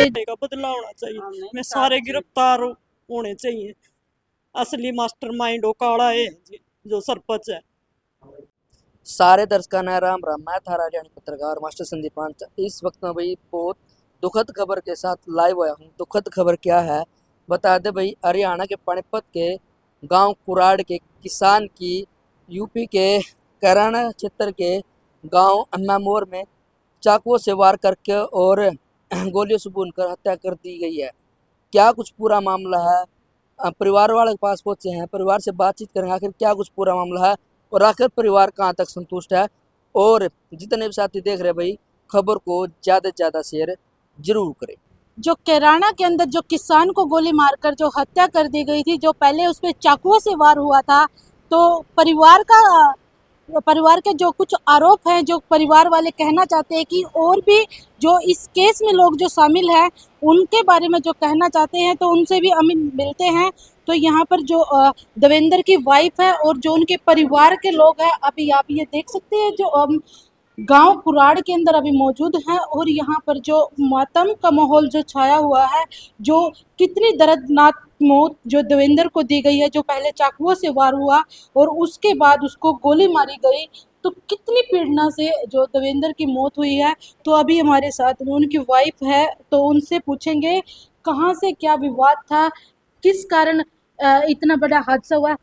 का बदला होना चाहिए। मैं सारे गिरफ्तार होने चाहिए। असली मास्टरमाइंड वो काला है जी, जो सरपंच है। सारे दर्शकों ने राम राम। मैं था हरियाणी पत्रकार मास्टर संदीप पांच। इस वक्त मैं भाई बहुत दुखद खबर के साथ लाइव आया हूँ। दुखद खबर क्या है बता दे भाई। हरियाणा के पानीपत के गांव कुराड़ के किसान की यूपी के कैराना क्षेत्र के गांव अन्नामोर में चाकुओं से वार करके और गोलियों से भूनकर हत्या कर दी गई है। क्या कुछ पूरा मामला है, परिवार वाले के पास पहुंचे हैं, परिवार से बातचीत करेंगे आखिर क्या कुछ पूरा मामला है और आखिर परिवार कहाँ तक संतुष्ट है। और जितने भी साथी देख रहे हैं भाई, खबर को ज्यादा से ज्यादा शेयर जरूर करें। जो कैराना के अंदर जो किसान को गोली मारकर जो हत्या कर दी गई थी, जो पहले उस पर चाकुओं से वार हुआ था, तो परिवार के जो कुछ आरोप हैं, जो परिवार वाले कहना चाहते हैं कि और भी जो इस केस में लोग जो शामिल हैं उनके बारे में जो कहना चाहते हैं, तो उनसे भी हम मिलते हैं। तो यहाँ पर जो देवेंद्र की वाइफ है और जो उनके परिवार के लोग हैं, अभी आप ये देख सकते हैं जो गांव कुराड़ के अंदर अभी मौजूद हैं और यहाँ पर जो मातम का माहौल जो छाया हुआ है, जो कितनी दर्दनाक मौत जो देवेंद्र को दी गई है, जो पहले चाकुओं से वार हुआ और उसके बाद उसको गोली मारी गई, तो कितनी पीड़ना से जो देवेंद्र की मौत हुई है। तो अभी हमारे साथ में उनकी वाइफ है, तो उनसे पूछेंगे कहाँ से क्या विवाद था, किस कारण इतना बड़ा हादसा हुआ।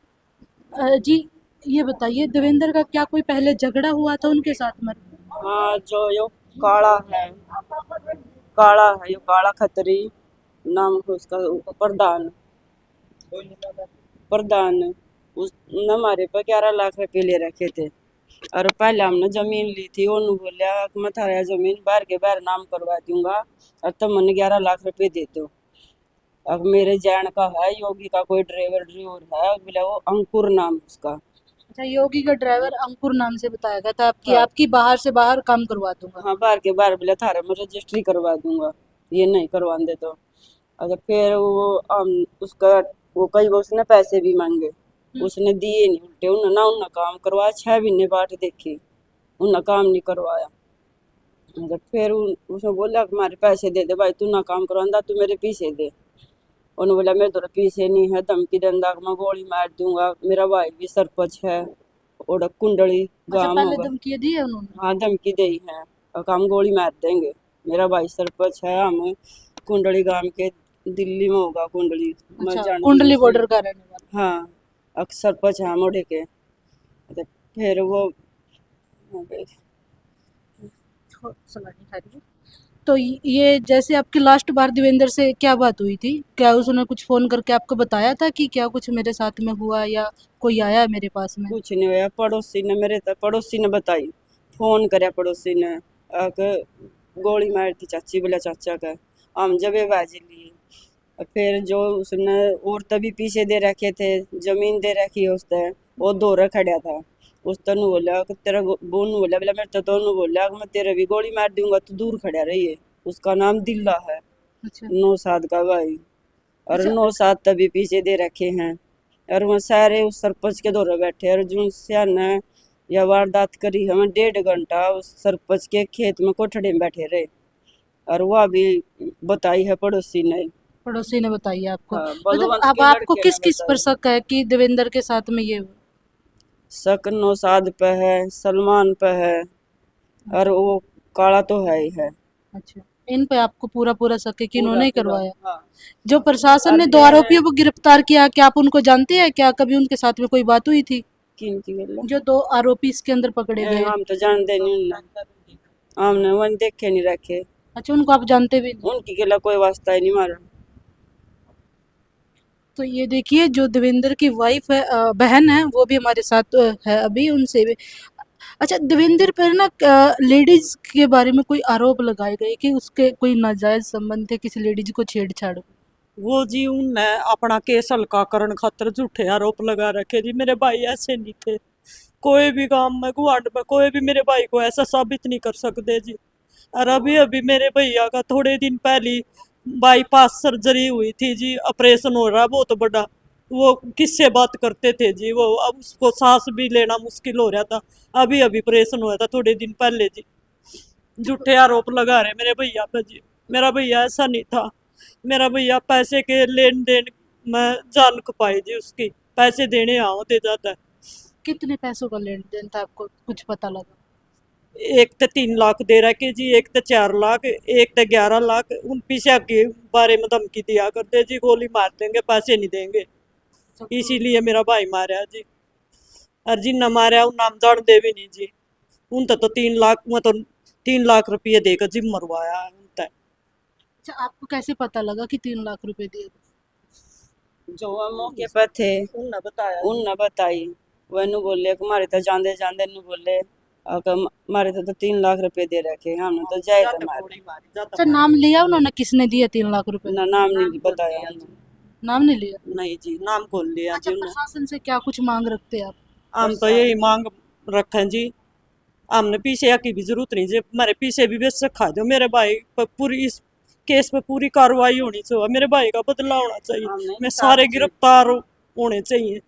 जी ये बताइए, देवेंद्र का क्या कोई पहले झगड़ा हुआ था उनके साथ में? हाँ, जो यो काला है, काला है, यो काला खत्री नाम है उसका। प्रधान प्रधान उसने हमारे पे 11 लाख रुपए ले रखे थे। और पहले हमने जमीन ली थी, उन्होंने बोलिया कि मैं थारा जमीन बाहर के बाहर नाम करवा दूंगा और तुम मैंने 11 लाख रुपए दे दो। अब मेरे जैन का है, योगी का कोई ड्राइवर है, बोला वो अंकुर नाम उसका। अच्छा, योगी का ड्राइवर अंकुर नाम से बताया गया था आपकी, आपकी बाहर से बाहर काम करवा दूंगा। हाँ, बाहर के बाहर बोला थारा मैं रजिस्ट्री करवा दूंगा, ये नहीं करवाने तो। अच्छा, फिर वो उसका वो कई बार उसने पैसे भी मांगे, उसने दिए नहीं। उल्टे उन्होंने काम करवाया, 6 महीने बाद देखी उन्होंने काम नहीं करवाया। अच्छा, फिर उसने बोला कि हमारे पैसे दे दे भाई, तू ना काम करवांदा, तू मेरे पीछे दे। उन्होंने बोला मेरे तो पीछे नहीं है, धमकी देंदा मैं गोली मार दूंगा। मेरा भाई भी सरपंच है और कुंडली अच्छा, गांव पहले होगा। धमकी दी है उन्होंने? हाँ, धमकी दी है और हम गोली मार देंगे। मेरा भाई सरपंच है, हम कुंडली गांव के, दिल्ली में होगा कुंडली। मैं अच्छा, जानती कुंडली हूँ। बॉर्डर का रहने वाला। हाँ, सरपंच है मोढ़े के। तो फिर वो सलानी खा रही है। तो ये जैसे आपकी लास्ट बार देवेंद्र से क्या बात हुई थी, क्या उसने कुछ फोन करके आपको बताया था कि क्या कुछ मेरे साथ में हुआ या कोई आया मेरे पास में? कुछ नहीं हुआ। पड़ोसी ने बताई, फोन करे पड़ोसी ने आके गोली मार दी चाची बोला चाचा का। हम जब बाजी लिए, फिर जो उसने और तभी पीछे दे रखे थे, जमीन दे रखी है उसने, वो दौरा खड़ा था। उसने बोला कि तेरा बोन बोला बोला मेरे तो बोला कि मैं तेरे भी गोली मार दूंगा, तो दूर खड़ा रही है। उसका नाम दिल्ला है। अच्छा। 9 साल का भाई, और अच्छा। 9 साल तभी पीछे दे रखे हैं। और वह सारे उस सरपंच के दौरे बैठे, और जो ने यह वारदात करी, हमें 1.5 घंटा उस सरपंच के खेत में कोठड़े में बैठे रहे। और वह भी बताई है पड़ोसी ने बताई आपको? हाँ, मतलब बलवंत अब के आपको लड़के किस ने किस पर बताई। शक है कि देवेंद्र के साथ में ये हुआ? शक नौशाद पे है, सलमान पे है, और वो काला तो है ही है। अच्छा, इन पे आपको पूरा पूरा शक है कि पूरा इन्होंने ही पूरा करवाया? हाँ। जो प्रशासन और ने 2 फिर आरोपियों को गिरफ्तार किया, क्या आप उनको जानते हैं? क्या कभी उनके साथ में कोई बात हुई थी? किन की गल्ला जो 2 आरोपी इसके अंदर पकड़े गए? हम तो जानते नहीं ना, हमने वन देखे नहीं रखे, अच्छा, उनको आप जानते भी नहीं? उनकी गल्ला कोई वास्ता ही नहीं मारा। तो ये देखिए, जो देवेंद्र की वाइफ है, बहन है, वो भी हमारे साथ है अभी, उनसे भी। अच्छा, देवेंद्र पर ना लेडीज के बारे में कोई आरोप लगाए गए कि उसके कोई नाजायज संबंध थे, किसी लेडीज को छेड़छाड़? वो जी उनने अपना केस हल्का करने खातर झूठे आरोप लगा रखे जी। मेरे भाई ऐसे नहीं थे, कोई भी काम में गुआंढ में कोई भी मेरे भाई को ऐसा साबित नहीं कर सकते जी। और अभी अभी मेरे भैया का थोड़े दिन पहले बाईपास सर्जरी हुई थी जी, ऑपरेशन हो रहा बहुत बड़ा। वो किससे बात करते थे जी, वो अब उसको सांस भी लेना मुश्किल हो रहा था। अभी अभी ऑपरेशन हुआ था थोड़े दिन पहले जी। झूठे आरोप लगा रहे मेरे भैया पे जी। मेरा भैया ऐसा नहीं था। मेरा भैया पैसे के लेन देन में जान खपाई जी उसकी, पैसे देने आओ दे जाता है। कितने पैसों का लेन देन था, आपको कुछ पता लगा? एक तो 3 लाख दे रखे जी, एक तो 4 लाख, एक तो 11 लाख। उन पीछे के बारे में धमकी दिया करते जी, गोली मार देंगे, पैसे नहीं देंगे। इसीलिए मेरा भाई मारा जी। और जिन्ना मारा उन नाम जान दे भी नहीं जी। उन तो 3 लाख में तो 3 लाख रुपये देकर जिम मरवाया है उन तक। अच्छा, आपको कैसे पता लगा कि 3 लाख रुपए दिए? जो वह मौके पर थे उनने बताया जी। उन न बताई, वह बोले कि मारे तो जांदे जांदे नु बोले मारे तो 3 लाख रुपए दे रखे, हमने तो जाए तो मारे। गोली मारी जाता अच्छा, नाम लिया उन्होंने किसने दिए 3 लाख रुपए? ना नाम नहीं बताया उन्होंने। नाम नहीं लिया। नहीं जी, नाम खोल लिया अच्छा, जी उन्हें। प्रशासन से क्या कुछ मांग रखते हैं आप? हम तो यही मांग रखें जी, हमने पीछे की भी जरूरत नहीं जी, हमारे पीछे भी बेशक खा दो, मेरे भाई पर पूरी इस केस पे पूरी कार्रवाई होनी चाहिए, मेरे भाई का बदला होना चाहिए, मैं सारे गिरफ्तार होने चाहिए।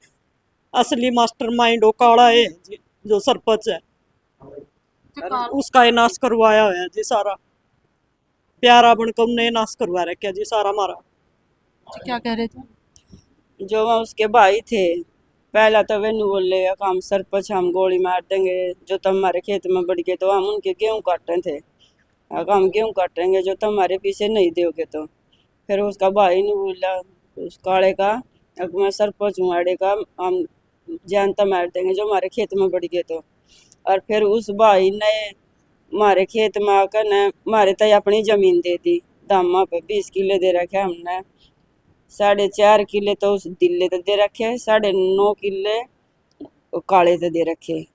असली मास्टरमाइंड वो काला है जी, जो सरपंच है, उसका ये नाश करवाया है जी सारा। प्यारा बनकर उन्हें नाश करवा रखा जी सारा हमारा। अच्छा, क्या कह रहे थे? जो वह उसके भाई थे, पहला तो वे नु बोले हम सरपंच हम गोली मार देंगे, जो तुम हमारे खेत में बढ़ गए तो हम उनके गेहूं काट रहे थे, हम गेहूं काटेंगे जो तुम हमारे पीछे नहीं दोगे तो। फिर उसका भाई ने बोला उस काले का, अब मैं सरपंच हूँ आड़े का, हम जानता मार देंगे जो हमारे खेत में बढ़ गए तो। और फिर उस भाई ने हमारे खेत में आकर ने हमारे तय अपनी जमीन दे दी, दामा पे 20 किले दे रखे हमने, 4.5 किले तो उस दिल्ली ते दे रखे, 9.5 किले वो काले ते दे रखे।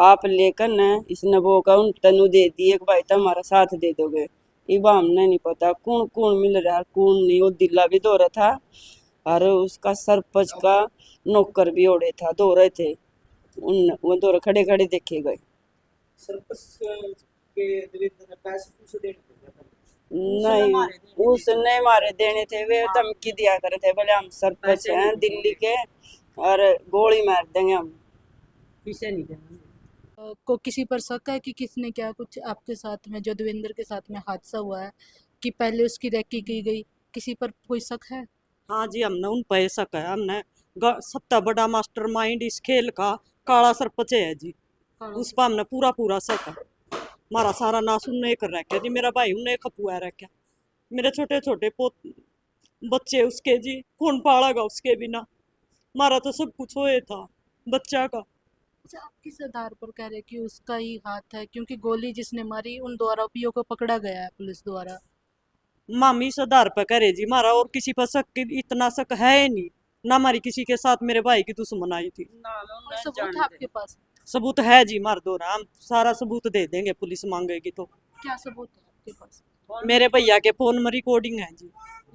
आप लेकर न इसने वो का उन तनु दे दिए कि भाई तुम हमारा साथ दे दोगे। इब हमने नहीं पता कौन कौन मिल रहा है कौन नहीं, वो दिल्ला भी दो रहा था और उसका सरपंच का नौकर भी ओढ़े था, दो रहे थे, उन वो दो खड़े खड़े देखे गए। नहीं, उसने मारे देने थे, वे धमकी दिया करे थे बोले हम सरपंच हैं दिल्ली के और गोली मार देंगे हम। को किसी पर शक है कि किसने क्या कुछ आपके साथ में, जो देवेंद्र के साथ में हादसा हुआ है, कि पहले उसकी रैकी की गई, किसी पर कोई शक है? हाँ जी, हमने उन पे शक है। हमने सबसे बड़ा मास्टरमाइंड इस खेल का काला सरपंच है जी, उस पर हमने पूरा पूरा शक है। हमारा सारा नाश उन्हें कर रखा जी, मेरा भाई उन्हें खपुआ रखा, मेरे छोटे छोटे पोत बच्चे उसके जी, कौन पालेगा उसके बिना? हमारा तो सब कुछ होए था बच्चा का। अच्छा, आप किस आधार पर कह रहे हैं कि उसका ही हाथ है, क्योंकि गोली जिसने मारी उन दो आरोपियों को पकड़ा गया है पुलिस द्वारा? मामी इस आधार पर करे जी, हमारा और किसी पर शक इतना शक है ही नहीं ना, हमारी किसी के साथ मेरे भाई की दुश्मनाई थी। कोई सबूत है आपके पास? सबूत है जी, मार दो हम सारा सबूत दे देंगे, पुलिस मांगेगी तो। क्या सबूत है आपके पास? मेरे भैया के फोन में रिकॉर्डिंग है जी।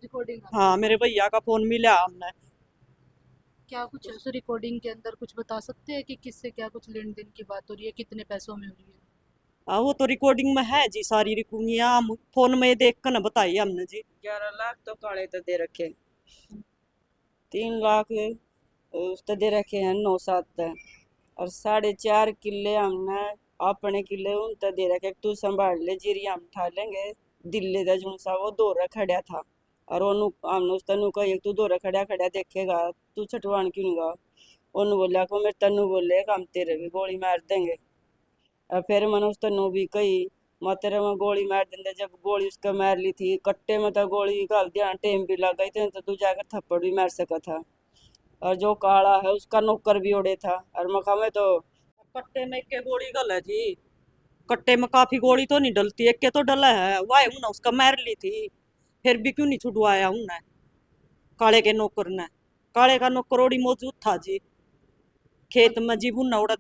रिकॉर्डिंग? हाँ, मेरे भैया का फोन मिला हमने। क्या कुछ उस रिकॉर्डिंग के अंदर कुछ बता सकते हैं कि किससे क्या कुछ लेन देन की बात हो रही है, कितने पैसों में हो रही है? हाँ, वो तो रिकॉर्डिंग में है जी सारी रिकॉर्डिंग, हम फोन में देख कर ना बताई हमने जी। 11 लाख तो काले तो दे रखे, 3 लाख उस तो दे रखे हैं 9-7 तय, और 4.5 किले हमने अपने किले उन तो दे रखे, तू संभाल ले जीरी हम उठा लेंगे। दिल्ली का जो सा वो दौरा खड़ा था और ओनू हमने उस तनु कही तू दौरा खड़ा खड़ा देखेगा तू छटवान क्यों नहीं गा, ओनू बोला को मेरे तनु बोले हम तेरे भी गोली मार देंगे। और फिर मैंने उस तनु भी कही मैं तेरे में गोली मार देंगे, जब गोली उसका मार ली थी कट्टे में तो गोली घाल दिया, टेम भी लग गई थी तो तू जाकर थप्पड़ भी मार सका था। और जो काला है उसका नौकर भी ओढ़े था और मखा में तो कट्टे में के गोली गल है जी, कट्टे में काफी गोली तो नहीं डलती, एक के तो डला है, वाह उन्हें उसका मार ली थी, फिर भी क्यों नहीं छुड़वाया उन्हें काले के नौकर ने? काले का नौकर ओड़ी मौजूद था जी खेत में जी, बुना उड़ा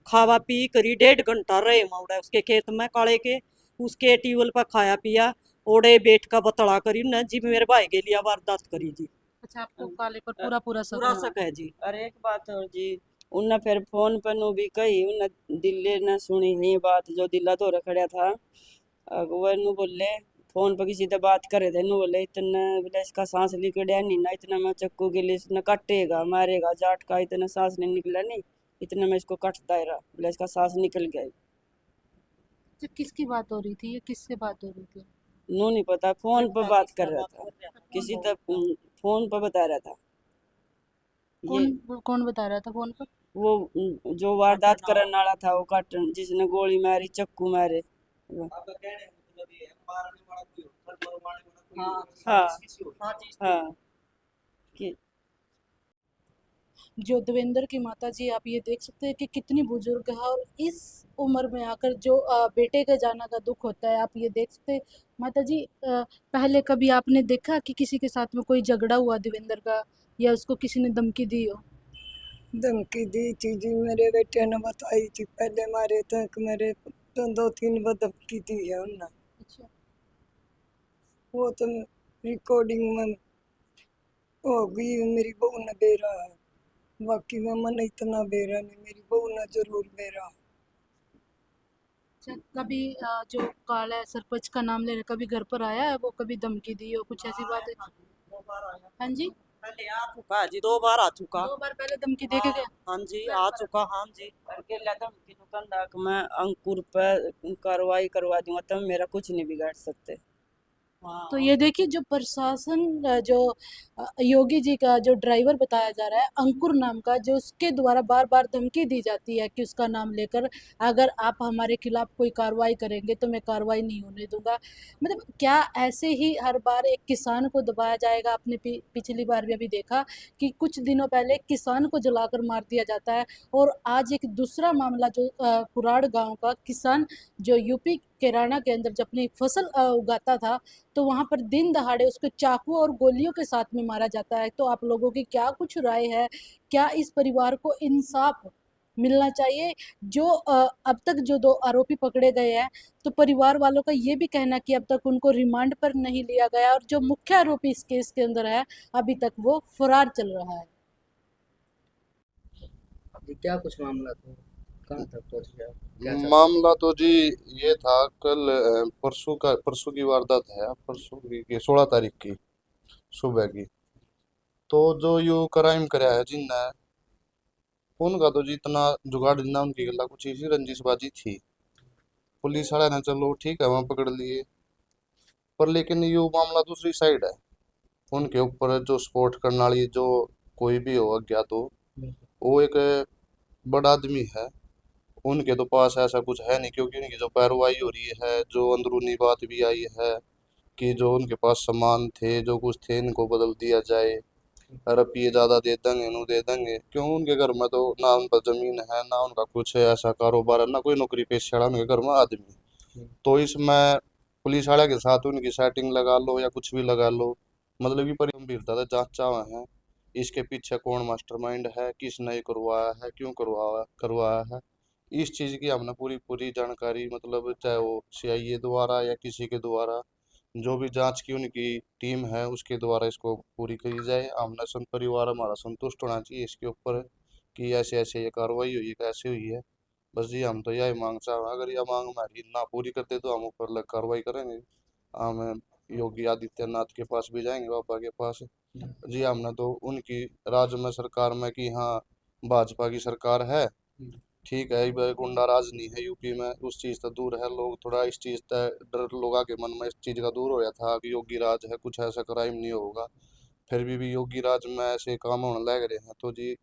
खावा पी करी 1.5 घंटा रहे उड़ा उसके खेत में काले के, उसके ट्यूबवेल पर खाया पिया, ओड़े बैठ का बतड़ा करी उन्हें जी, मेरे भाई के लिए वारदात करी जी। अच्छा, आपको काले पर पूरा पूरा शक पूरा है? शक है जी। और एक बात और जी, उन्हें फिर फोन पर नु भी कही उन्हें दिल्ली ने सुनी नहीं बात, जो दिल्ला तो रखड़ा था वह नु बोले फोन पर किसी से बात करे थे, नु बोले इतना बोले इसका सांस निकला नहीं ना, इतना मैं चक्कू के लिए इसने काटेगा मारेगा जाट का, इतना सांस नहीं निकला नहीं, इतना मैं इसको काटता रहा, बोले इसका सांस निकल गया। अच्छा, किसकी बात हो रही थी, ये किससे बात हो रही थी? नू नहीं पता, फोन पर बात कर रहा था, किसी तक फोन पर बता रहा था। ये कौन बता रहा था फोन पर? वो जो वारदात करने वाला था, वो काटन जिसने गोली मारी, चक्कू मारे। वो- हाँ हाँ कि जो देवेंद्र की माता जी, आप ये देख सकते हैं कि कितनी बुजुर्ग है, और इस उम्र में आकर जो बेटे के जाना का दुख होता है, आप ये देख सकते हैं। माता जी, पहले कभी आपने देखा कि किसी के साथ में कोई झगड़ा हुआ देवेंद्र का, या उसको किसी ने धमकी दी हो? धमकी दी थी जी, मेरे बेटे ने बताई थी, पहले मारे तक मेरे तो 2-3 बार धमकी दी है उन्होंने। अच्छा। वो तो रिकॉर्डिंग में हो गई, मेरी बहू ने बेरा है, बाकी में मन इतना बेरा नहीं, मेरी बहू ने जरूर बेरा। अच्छा, कभी जो काला सरपंच का नाम ले रहे, कभी घर पर आया है वो? कभी धमकी दी हो, कुछ ऐसी बात है? हाँ जी, पहले आ चुका है जी, 2 बार आ चुका। 2 बार पहले धमकी दे के गया। हाँ जी, आ चुका। हाँ जी। अकेला धमकी दुकानदार को मैं अंकुर पर कार्रवाई करवा दूंगा, तुम मेरा कुछ नहीं बिगाड़ सकते। तो ये देखिए, जो प्रशासन जो योगी जी का जो ड्राइवर बताया जा रहा है अंकुर नाम का, जो उसके द्वारा बार बार धमकी दी जाती है कि उसका नाम लेकर अगर आप हमारे खिलाफ कोई कार्रवाई करेंगे तो मैं कार्रवाई नहीं होने दूंगा। मतलब क्या ऐसे ही हर बार एक किसान को दबाया जाएगा? आपने पिछली बार भी अभी देखा कि कुछ दिनों पहले एक किसान को जलाकर मार दिया जाता है, और आज एक दूसरा मामला जो कुराड़ गांव का किसान जो यूपी के राणा के अंदर जब अपनी फसल उगाता था, तो वहाँ पर दिन दहाड़े उसको चाकू और गोलियों के साथ में मारा जाता है। तो आप लोगों की क्या कुछ राय है? क्या इस परिवार को इंसाफ मिलना चाहिए? जो अब तक जो 2 आरोपी पकड़े गए हैं, तो परिवार वालों का ये भी कहना कि अब तक उनको रिमांड पर नहीं लिया गया, और जो मुख्य आरोपी इस केस के अंदर है, अभी तक वो फरार चल रहा है। जी क्या कुछ मामला था, कहाँ तक पहुँच गया, क्या चाहते मामला तो जी ये था, कल परसों की वारदात है, परसों की 16 तारीख की सुबह की। तो जो यो क्राइम कराया है जिनने, उनका तो जितना जुगाड़ जितना उनकी गला कुछ इसी रंजिशबाजी थी। पुलिस वाले ने चलो ठीक है वहां पकड़ लिए, पर लेकिन यो मामला दूसरी साइड है। उनके ऊपर जो सपोर्ट करने वाली जो कोई भी हो अज्ञात हो, हैं? वो एक बड़ा आदमी है। उनके तो पास ऐसा कुछ है नहीं, क्योंकि उनकी जो पैरवाई हो रही है, जो अंदरूनी बात भी आई है कि जो उनके पास सामान थे जो कुछ थे इनको बदल दिया जाए, रुपये ज़्यादा दे देंगे नु दे देंगे। क्यों, उनके घर में तो ना उन पर ज़मीन है ना उनका कुछ ऐसा कारोबार है, ना कोई नौकरी पेशा है उनके घर में आदमी। तो इसमें पुलिस वाले के साथ उनकी सेटिंग लगा लो या कुछ भी लगा लो, मतलब कि बड़ी गंभीरता से जांच चावा है। इसके पीछे कौन मास्टरमाइंड है, किसने ये करवाया है, क्यों करवाया करवाया है, इस चीज़ की हमने पूरी पूरी जानकारी, मतलब चाहे वो सीआईए द्वारा या किसी के द्वारा, जो भी जांच की उनकी टीम है उसके द्वारा इसको पूरी करी जाए। हमने परिवार हमारा संतुष्ट होना चाहिए इसके ऊपर कि ऐसे ऐसे ये कार्रवाई हुई है, कैसे हुई है। बस जी हम तो यही मांग चाह, अगर यह मांग हमारी ना पूरी करते तो हम ऊपर लग कार्रवाई करेंगे। हम योगी आदित्यनाथ के पास भी जाएंगे, बाबा के पास। जी हमने तो उनकी राज्य में सरकार में कि हाँ भाजपा की सरकार है, ठीक है, ये गुंडा राज नहीं है यूपी में, उस चीज से दूर है लोग, थोड़ा इस चीज से डर लोगों के मन में इस चीज का दूर हो गया था कि योगी राज है, कुछ ऐसा क्राइम नहीं होगा। फिर भी योगी राज में ऐसे काम होने लग रहे हैं। तो जी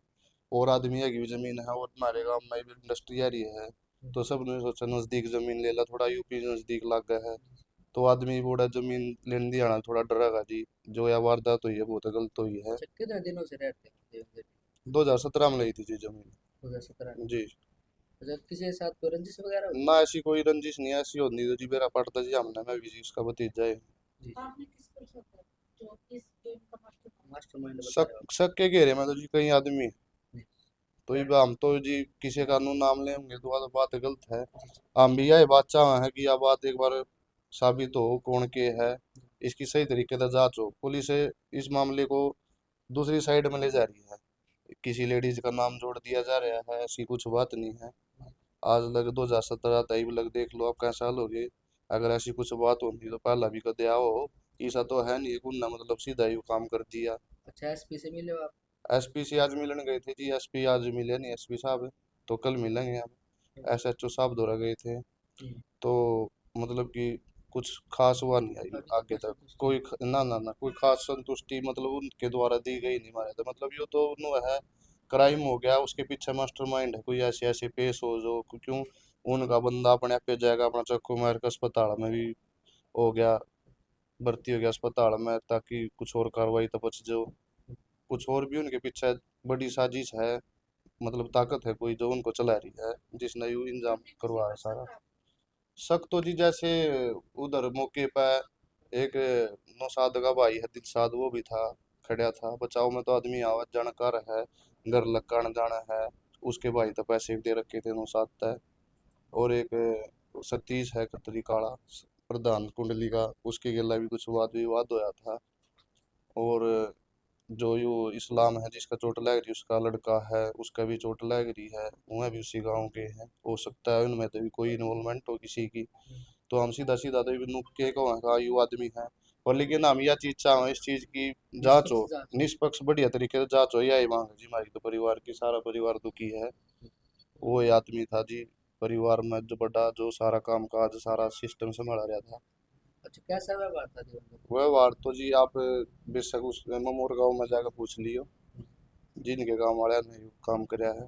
और आदमी की भी जमीन है, और हमारे गांव में भी इंडस्ट्री आ रही है, तो सब ने सोचा नजदीक जमीन ले ला, थोड़ा यूपी नजदीक लग गया है, तो आदमी बूढ़ा जमीन लेने दिया ना थोड़ा डरेगा जी। जो यह वारदात हुई है बहुत गलत हुई है। अच्छा, कितने दिनों से रहते हैं देवेंद्र जी? 2017 में ली थी जी जमीन। 2017 में? जी अच्छा, किसी के साथ कोई रंजिश वगैरह हुई? ना ऐसी कोई रंजिश नहीं, ऐसी होती तो जी मेरा पड़ता जी, हमने मैं भी जी उसका भतीजा है। जी आपने किस पर शक है जो इस गेम का मास्टरमाइंड? मास्टरमाइंड बता शक रहे हो आप? शक के घेरे में तो जी कई आदमी हैं। जी तो ये हम तो जी किसी कानून नाम लेंगे तो बात गलत है। हम भी यही बात चाह है कि यह बात एक बार साबित हो कौन के है, इसकी सही तरीके से जांच हो। पुलिस इस मामले को दूसरी साइड में ले जा रही है, किसी लेडीज का नाम जोड़ दिया जा रहा है, ऐसी कुछ बात नहीं है। आज लग 2017 तई लग देख लो आप कैसा साल हो गए। अगर ऐसी कुछ बात होती तो पहला भी कदे आओ, ऐसा तो है नहीं गुन्ना मतलब सीधा ही काम कर दिया। अच्छा, एसपी से मिले हो आप? एसपी से आज मिलने गए थे जी, एसपी आज मिले नहीं, एसपी साहब तो कल मिलेंगे। हम एसएचओ साहब दौरा गए थे, जी तो मतलब कि कुछ खास हुआ नहीं आई आगे तक कोई ना ना ना कोई खास संतुष्टि मतलब उनके द्वारा दी गई नहीं मारे तो मतलब ये तो नो है क्राइम हो गया उसके पीछे मास्टरमाइंड है कोई ऐसे ऐसे पेश हो जो क्यों उनका बंदा अपने आप पे जाएगा अपना चाकू मार के अस्पताल में भी हो गया भर्ती हो गया अस्पताल में ताकि कुछ और कार्रवाई तो बच जाओ कुछ और भी उनके पीछे बड़ी साजिश है मतलब ताकत है कोई जो उनको चला रही है जिसने यूं इंजाम करवा है सारा शक तो जी जैसे उधर मौके पर एक नौशाद का भाई है दिलशाद वो भी था खड़ा था बचाव में तो आदमी आवाज जानकार है घर लक्कान जाना है उसके भाई तो पैसे भी दे रखे थे नौशाद तय और एक सतीश है खत्री काला प्रधान कुंडली का उसके गिला भी कुछ वाद विवाद होया था और जो यो इस्लाम है जिसका चोट लग रही उसका लड़का है उसका भी चोट लग रही है वह भी उसी गांव के हैं हो सकता है उनमें तो भी कोई इन्वॉल्वमेंट हो किसी की तो हम सीधा सीधा तो नुक के को का यू आदमी है और लेकिन हम यह चीज चाहें इस चीज की जांच हो निष्पक्ष बढ़िया तरीके से जांच हो यही मांग है जी हमारी तो परिवार की सारा परिवार दुखी है वो ये आदमी था जी परिवार में जो बड़ा जो सारा काम काज सारा सिस्टम संभाला रहा था अच्छा कैसा व्यवहार था जी उनका? वह वार तो जी आप बेशक उस ममोर गांव में जाकर पूछ लियो जिनके गांव वाले ने यू काम कराया है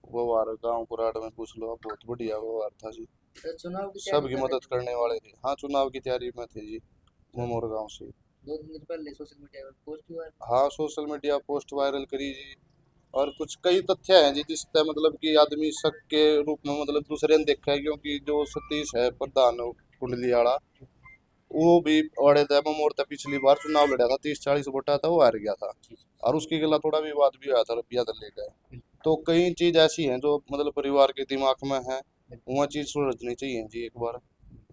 वो वार गांव कुराड़ में पूछ लो आप बहुत बढ़िया व्यवहार था जी तो चुनाव की तैयारी सबकी कर रहे मदद थे? करने वाले थे हाँ चुनाव की तैयारी में थे जी ममोर गांव से 2 दिन पहले सोशल मीडिया पर पोस्ट हुआ है। हाँ सोशल मीडिया पोस्ट वायरल करी जी और कुछ कई तथ्य हैं जी जिससे मतलब कि आदमी शक के रूप में मतलब दूसरे ने देखा है क्योंकि जो सतीश है प्रधान कुंडली वाला वो भी अड़े थे मोड़ था पिछली बार चुनाव लड़ा था 30-40 वोटा था वो हार गया था और उसके खिलाफ थोड़ा विवाद भी हुआ था रुपया दल लेकर तो कई चीज ऐसी हैं जो मतलब परिवार के दिमाग में है वह चीज सुलझनी चाहिए जी एक बार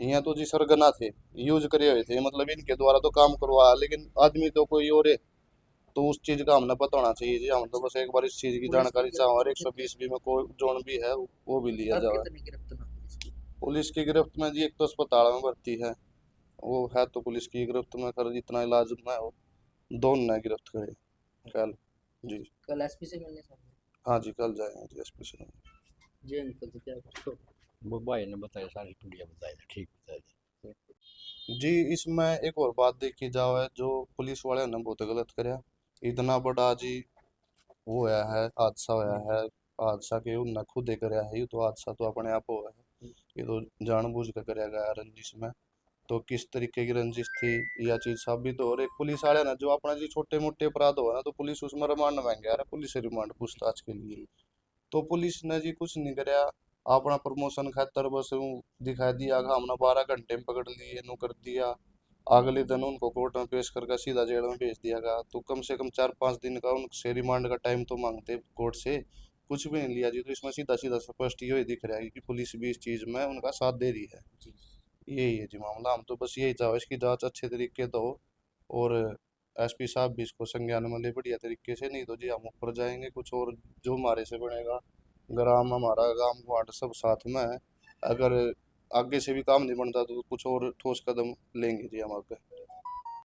यहाँ तो जी सरगना थे यूज करे हुए थे मतलब इनके द्वारा तो काम करवाया लेकिन आदमी तो कोई और है तो उस चीज का हमने पता होना चाहिए जी हम तो बस एक बार इस चीज की पुलिस की जानकारी चाहो और गिरफ्त 120 भी में कोई जोन भी है वो भी लिया अब जाए कितनी गिरफ्त में पुलिस की? पुलिस की गिरफ्त में जी एक तो अस्पताल में भर्ती है वो है तो पुलिस की गिरफ्त में कर जितना इलाज में हो दोनों ने गिरफ्त करे कल जी कल एसपी से मिलने सामने? हाँ जी कल जाएंगे जी एसपी से जी अंकल जी क्या कुछ तो? वो भाई ने बताया सारी टुड़िया बताया ठीक बताया जी इसमें एक और बात देखी जाए जो पुलिस वाले ने बहुत गलत कराया इतना बड़ा जी वो होया है हादसा होया है हादसा के उनने खुद ही कराया है ये तो हादसा तो अपने आप हुआ है ये तो जानबूझ कर कराया गया रंजिश में तो किस तरीके की रंजिश थी यह चीज साबित हो और एक पुलिस वाले ना जो अपना जी छोटे मोटे अपराध हो ना तो पुलिस उसमें रिमांड मांगे यार पुलिस से रिमांड पूछताछ के लिए तो पुलिस ने जी कुछ नहीं कराया अपना प्रमोशन खातर बस यूं दिखा दिया कि हमने 12 घंटे में पकड़ लिए नु कर दिया अगले दिन उनको कोर्ट में पेश करके सीधा जेल में भेज दिया गया तो कम से कम 4-5 दिन का उनसे रिमांड का टाइम तो मांगते कोर्ट से कुछ भी नहीं लिया जी तो इसमें सीधा सीधा स्पष्ट ये दिख रहा है कि पुलिस भी इस चीज में उनका साथ दे रही है यही है जी मामला हम तो बस यही चाहो इसकी जांच अच्छे तरीके तो हो और एसपी साहब भी इसको संज्ञान में ले बढ़िया तरीके से नहीं तो जी हम ऊपर जाएंगे कुछ और जो हमारे से बनेगा ग्राम हमारा गांव वार्ड सब साथ में है अगर आगे से भी काम नहीं बनता तो कुछ और ठोस कदम लेंगे जी हम आगे